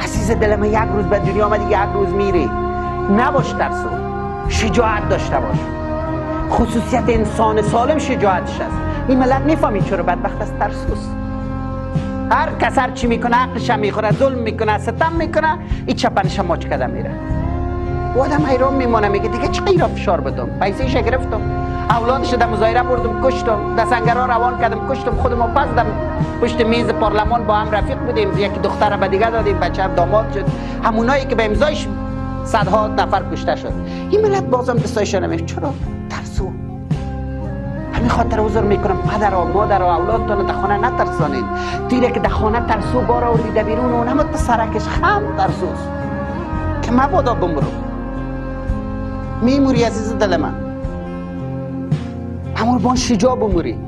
عزیز دل من، یک روز به دنیا آمدی، یک روز میری. نباش ترسو، شجاعت داشته باش. خصوصیت انسان سالم شجاعتش است. این ملت میفهمید چرا بدبخت است؟ ترسوست. هر کس هر چی میکنه عقلش میخوره، ظلم میکنه، ستم میکنه، این چپنش ماچ کده میره. و آدم حیران میمونه، میگه دیگه چه غیر فشار بدم؟ پیسه‌ش گرفتم، اولادش در مظاهره بردم کشتم، در سنگرها روان کردم کشتم، خودم پس پشت میز پارلمان با هم رفیق بودیم، یکی دختر به دیگه دادیم، بچه داماد شد، همونایی که به امضایش صدها نفر کشته شد. این ملت بازم دستایش نمیشه. چرا؟ ترسو. همین خاطر عذر میکنم پدر و مادر و اولادتان در خانه نترسانید. دیره که در خانه ترسو بار آوریده بیرون، اونم تو سرکش خم ترسوست که مبادا بمرو. میموری عزیز دل من، همون بان شجاع بموری.